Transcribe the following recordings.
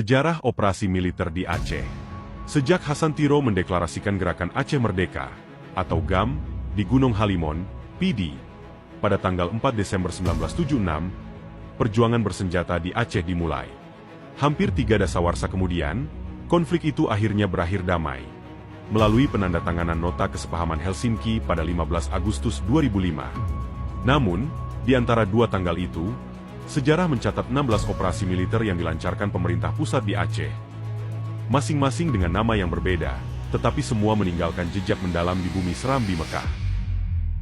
Sejarah operasi militer di Aceh. Sejak Hasan Tiro mendeklarasikan Gerakan Aceh Merdeka, atau GAM, di Gunung Halimon, PD, pada tanggal 4 Desember 1976, perjuangan bersenjata di Aceh dimulai. Hampir 3 dasawarsa kemudian, konflik itu akhirnya berakhir damai, melalui penandatanganan Nota Kesepahaman Helsinki pada 15 Agustus 2005. Namun, di antara dua tanggal itu, sejarah mencatat 16 operasi militer yang dilancarkan pemerintah pusat di Aceh. Masing-masing dengan nama yang berbeda, tetapi semua meninggalkan jejak mendalam di bumi Serambi Mekah.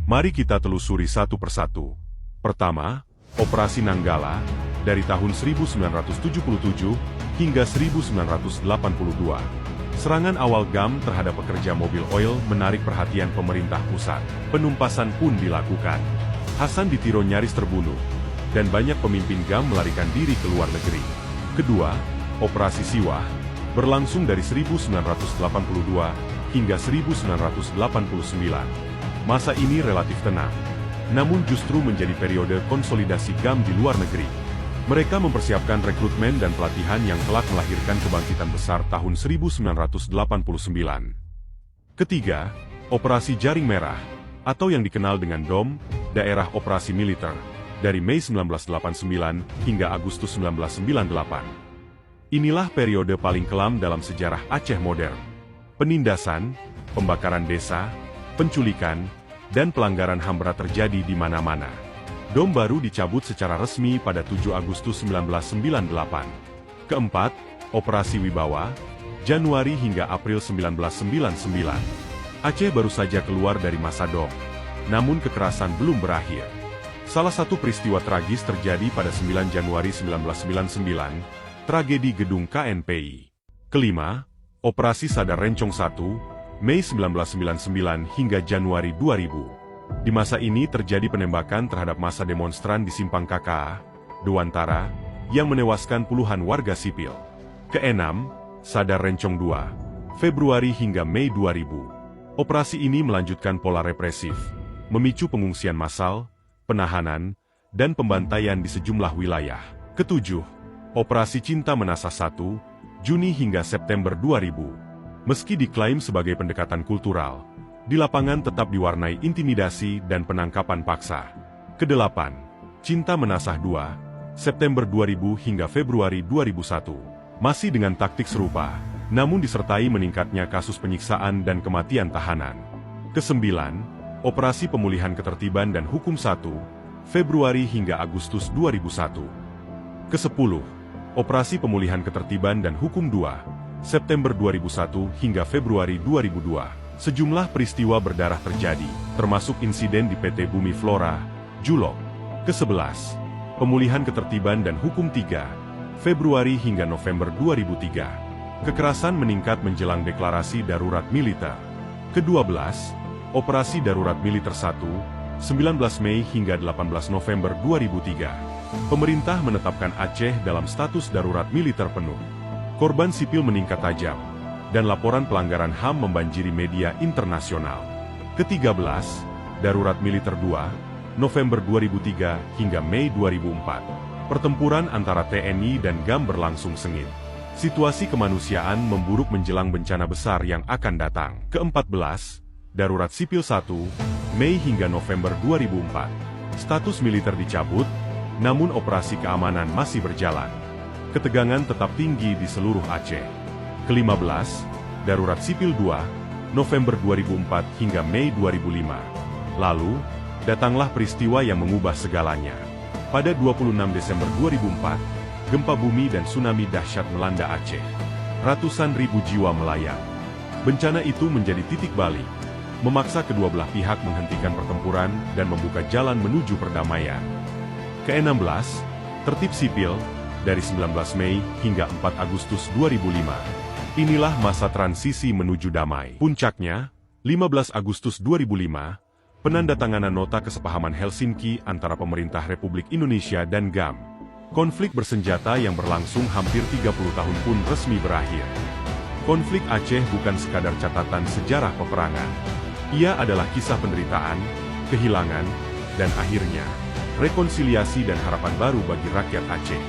Mari kita telusuri satu persatu. Pertama, Operasi Nanggala, dari tahun 1977 hingga 1982. Serangan awal GAM terhadap pekerja mobil oil menarik perhatian pemerintah pusat. Penumpasan pun dilakukan. Hasan di Tiro nyaris terbunuh, dan banyak pemimpin GAM melarikan diri ke luar negeri. Kedua, Operasi Siwah, berlangsung dari 1982 hingga 1989. Masa ini relatif tenang, namun justru menjadi periode konsolidasi GAM di luar negeri. Mereka mempersiapkan rekrutmen dan pelatihan yang kelak melahirkan kebangkitan besar tahun 1989. Ketiga, Operasi Jaring Merah, atau yang dikenal dengan DOM, Daerah Operasi Militer, dari Mei 1989 hingga Agustus 1998. Inilah periode paling kelam dalam sejarah Aceh modern. Penindasan, pembakaran desa, penculikan, dan pelanggaran HAM berat terjadi di mana-mana. DOM baru dicabut secara resmi pada 7 Agustus 1998. Keempat, Operasi Wibawa, Januari hingga April 1999. Aceh baru saja keluar dari masa DOM, namun kekerasan belum berakhir. Salah satu peristiwa tragis terjadi pada 9 Januari 1999, tragedi gedung KNPI. Kelima, Operasi Sadar Rencong 1, Mei 1999 hingga Januari 2000. Di masa ini terjadi penembakan terhadap massa demonstran di Simpang KK, Dewantara, yang menewaskan puluhan warga sipil. Keenam, Sadar Rencong 2, Februari hingga Mei 2000. Operasi ini melanjutkan pola represif, memicu pengungsian massal, penahanan, dan pembantaian di sejumlah wilayah. Ketujuh, Operasi Cinta Menasah 1, Juni hingga September 2000. Meski diklaim sebagai pendekatan kultural, di lapangan tetap diwarnai intimidasi dan penangkapan paksa. Kedelapan, Cinta Menasah 2, September 2000 hingga Februari 2001. Masih dengan taktik serupa, namun disertai meningkatnya kasus penyiksaan dan kematian tahanan. Kesembilan, Operasi Pemulihan Ketertiban dan Hukum 1, Februari hingga Agustus 2001. Kesepuluh, Operasi Pemulihan Ketertiban dan Hukum 2, September 2001 hingga Februari 2002. Sejumlah peristiwa berdarah terjadi, termasuk insiden di PT Bumi Flora, Julok. Ke-11, Pemulihan Ketertiban dan Hukum 3, Februari hingga November 2003. Kekerasan meningkat menjelang deklarasi darurat militer. Ke-12, Operasi Darurat Militer 1, 19 Mei hingga 18 November 2003. Pemerintah menetapkan Aceh dalam status darurat militer penuh. Korban sipil meningkat tajam, dan laporan pelanggaran HAM membanjiri media internasional. Ke-13, Darurat Militer 2, November 2003 hingga Mei 2004. Pertempuran antara TNI dan GAM berlangsung sengit. Situasi kemanusiaan memburuk menjelang bencana besar yang akan datang. Ke-14, Darurat Sipil 1, Mei hingga November 2004. Status militer dicabut, namun operasi keamanan masih berjalan. Ketegangan tetap tinggi di seluruh Aceh. Ke-15, Darurat Sipil 2, November 2004 hingga Mei 2005. Lalu, datanglah peristiwa yang mengubah segalanya. Pada 26 Desember 2004, gempa bumi dan tsunami dahsyat melanda Aceh. Ratusan ribu jiwa melayang. Bencana itu menjadi titik balik, memaksa kedua belah pihak menghentikan pertempuran dan membuka jalan menuju perdamaian. Ke-16, Tertib Sipil, dari 19 Mei hingga 4 Agustus 2005. Inilah masa transisi menuju damai. Puncaknya, 15 Agustus 2005, penandatanganan Nota Kesepahaman Helsinki antara pemerintah Republik Indonesia dan GAM. Konflik bersenjata yang berlangsung hampir 30 tahun pun resmi berakhir. Konflik Aceh bukan sekadar catatan sejarah peperangan. Ia adalah kisah penderitaan, kehilangan, dan akhirnya, rekonsiliasi dan harapan baru bagi rakyat Aceh.